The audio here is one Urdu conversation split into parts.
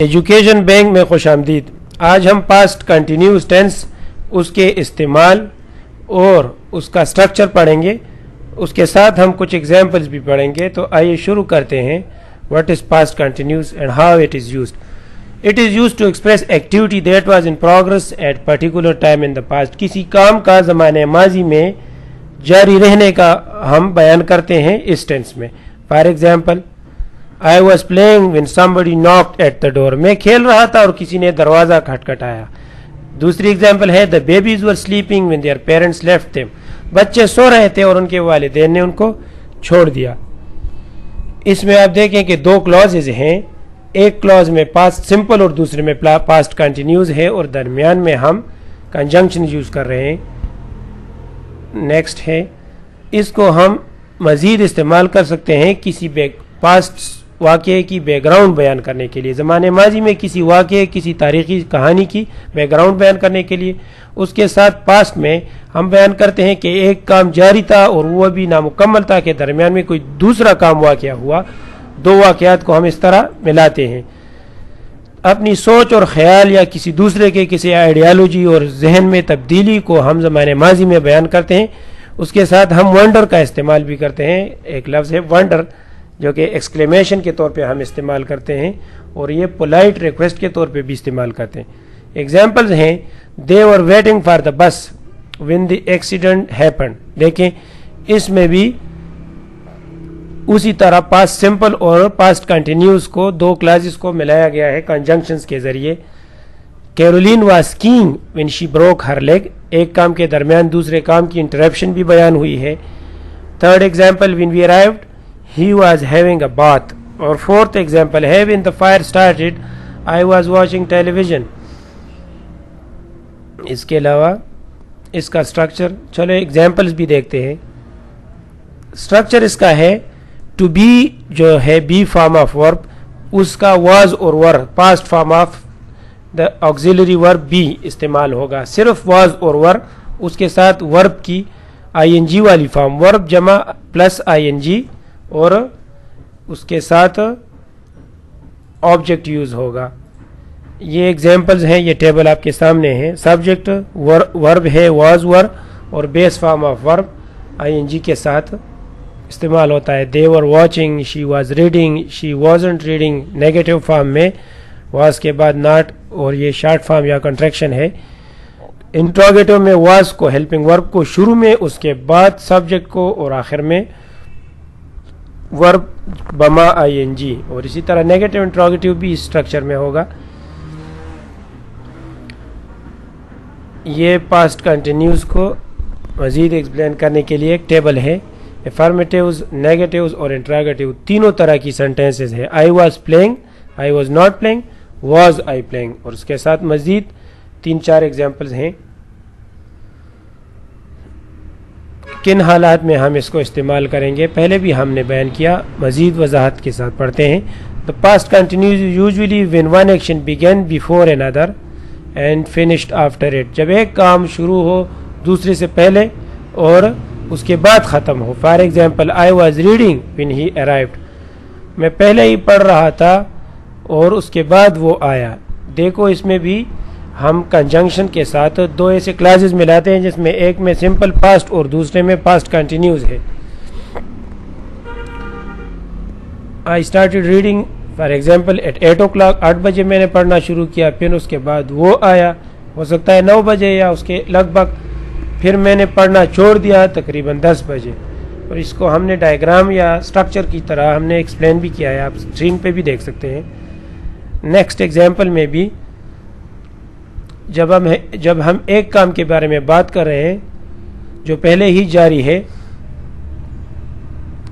ایجوکیشن بینک میں خوش آمدید. آج ہم پاسٹ کنٹینیوس ٹینس اس کے استعمال اور اس کا اسٹرکچر پڑھیں گے. اس کے ساتھ ہم کچھ ایگزامپلس بھی پڑھیں گے. تو آئیے شروع کرتے ہیں. What is past continuous and how it is used. It is use to express activity that was in progress at particular time in the past. کسی کام کا زمانے ماضی میں جاری رہنے کا ہم بیان کرتے ہیں اس ٹینس میں. For example, I was playing when somebody knocked at the door. میں کھیل رہا تھا اور کسی نے دروازہ کھٹکھٹایا. دوسری ایگزامپل ہے the babies were sleeping when their parents left them. بچے سو رہے تھے اور ان کے والدین نے ان کو چھوڑ دیا. اس میں آپ دیکھیں کہ دو کلوزز ہیں. ایک کلوز میں پاسٹ سمپل اور دوسرے میں پاسٹ کنٹینیوس ہے اور درمیان میں ہم کنجنکشن یوز کر رہے ہیں. نیکسٹ ہے, اس کو ہم مزید استعمال کر سکتے ہیں کسی پاسٹ واقعے کی بیک گراؤنڈ بیان کرنے کے لیے. زمانے ماضی میں کسی واقعے, کسی تاریخی کہانی کی بیک گراؤنڈ بیان کرنے کے لیے. اس کے ساتھ پاسٹ میں ہم بیان کرتے ہیں کہ ایک کام جاری تھا اور وہ ابھی نامکمل تھا, کہ درمیان میں کوئی دوسرا کام واقعہ ہوا. دو واقعات کو ہم اس طرح ملاتے ہیں. اپنی سوچ اور خیال یا کسی دوسرے کے کسی آئیڈیالوجی اور ذہن میں تبدیلی کو ہم زمانے ماضی میں بیان کرتے ہیں. اس کے ساتھ ہم ونڈر کا استعمال بھی کرتے ہیں. ایک لفظ ہے ونڈر جو کہ ایکسکلیمیشن کے طور پہ ہم استعمال کرتے ہیں, اور یہ پولائٹ ریکویسٹ کے طور پہ بھی استعمال کرتے ہیں. ایگزامپلز ہیں, دے ور ویٹنگ فار دا بس وین دی ایکسیڈنٹ ہیپنڈ. دیکھیں اس میں بھی اسی طرح پاسٹ سمپل اور پاسٹ کنٹینیوس کو دو کلاسز کو ملایا گیا ہے کنجنکشنز کے ذریعے. Caroline was skiing when she broke her leg. ایک کام کے درمیان دوسرے کام کی انٹرپشن بھی بیان ہوئی ہے. Third example, when we arrived he was having a bath. اور فورتھ ایگزامپل ہے, when the fire started I was watching television. اس کے علاوہ اس کا اسٹرکچر, چلو ایگزامپلس بھی دیکھتے ہیں. اسٹرکچر اس کا ہے, ٹو بی جو ہے بی فارم آف ورب, اس کا واز اور ور پاسٹ فارم آف دا آکسیلری ورب بی استعمال ہوگا. صرف واز اور ور, اس کے ساتھ ورب کی آئی این جی والی فارم, ورب جمع پلس آئی این جی, اور اس کے ساتھ آبجیکٹ یوز ہوگا. یہ ایگزامپلز ہیں, یہ ٹیبل آپ کے سامنے ہیں. سبجیکٹ ورب ہے واز ور, اور بیس form of verb I N G کے ساتھ استعمال ہوتا ہے. They were watching, she was reading, she wasn't reading. Negative form میں واز کے بعد ناٹ, اور یہ شارٹ فارم یا کنٹریکشن ہے. انٹروگیٹو میں واز کو ہیلپنگ ورب کو شروع میں, اس کے بعد سبجیکٹ کو, اور آخر میں ورب بما آئی این جی. اور اسی طرح نیگیٹو انٹروگیٹو بھی اس اسٹرکچر میں ہوگا. یہ پاسٹ کنٹینیوس کو مزید ایکسپلین کرنے کے لیے ایک ٹیبل ہے. افرمیٹیوز, نیگیٹیوز اور انٹروگیٹو تینوں طرح کی سینٹینسز ہیں. I was playing, I was not playing, was I playing. اور اس کے ساتھ مزید 3-4 ایگزامپلز ہیں. کن حالات میں ہم اس کو استعمال کریں گے پہلے بھی ہم نے بیان کیا, مزید وضاحت کے ساتھ پڑھتے ہیں. The past continues usually when one action began before another and finished after it. جب ایک کام شروع ہو دوسرے سے پہلے اور اس کے بعد ختم ہو. For example, I was reading when he arrived. میں پہلے ہی پڑھ رہا تھا اور اس کے بعد وہ آیا. دیکھو اس میں بھی ہم کنجنکشن کے ساتھ دو ایسے کلاسز ملاتے ہیں جس میں ایک میں سمپل پاسٹ اور دوسرے میں پاسٹ کنٹینیوس ہے. I started reading for example at 8 o'clock. 8 بجے میں نے پڑھنا شروع کیا, پھر اس کے بعد وہ آیا, ہو سکتا ہے 9 بجے یا اس کے لگ بھگ. پھر میں نے پڑھنا چھوڑ دیا تقریباً 10 بجے. اور اس کو ہم نے ڈائیگرام یا اسٹرکچر کی طرح ہم نے ایکسپلین بھی کیا ہے, آپ اسکرین پہ بھی دیکھ سکتے ہیں. نیکسٹ ایگزامپل میں بھی جب ہم ایک کام کے بارے میں بات کر رہے ہیں جو پہلے ہی جاری ہے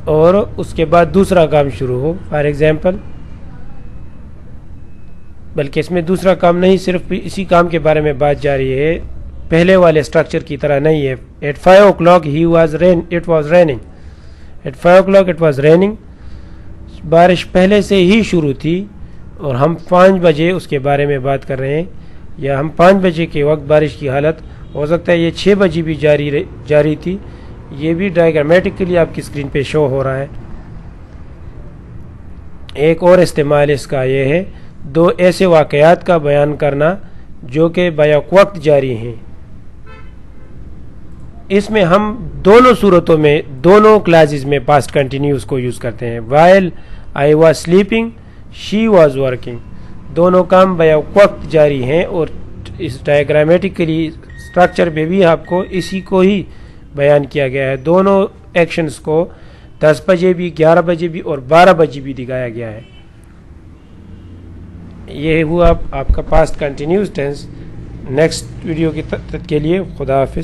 اور اس کے بعد دوسرا کام شروع ہو. فار ایگزامپل, بلکہ اس میں دوسرا کام نہیں, صرف اسی کام کے بارے میں بات جاری ہے, پہلے والے اسٹرکچر کی طرح نہیں ہے. At 5 o'clock it was raining. At 5 o'clock it was raining. بارش پہلے سے ہی شروع تھی اور ہم 5 بجے اس کے بارے میں بات کر رہے ہیں, یا ہم 5 بجے کے وقت بارش کی حالت, ہو سکتا ہے یہ 6 بجے بھی جاری تھی. یہ بھی ڈائیگرامیٹکلی آپ کی اسکرین پہ شو ہو رہا ہے. ایک اور استعمال اس کا یہ ہے, دو ایسے واقعات کا بیان کرنا جو کہ بیک وقت جاری ہیں. اس میں ہم دونوں صورتوں میں دونوں کلاسز میں پاسٹ کنٹینیوس کو یوز کرتے ہیں. while I was sleeping she was working. دونوں کام بیک وقت جاری ہیں اور اس ڈائیگرامیٹیکلی اسٹرکچر میں بھی آپ کو اسی کو ہی بیان کیا گیا ہے. دونوں ایکشنز کو 10 بجے بھی 11 بجے بھی اور 12 بجے بھی دکھایا گیا ہے. یہ ہوا آپ کا past continuous tense. Next video کے لیے خدا حافظ.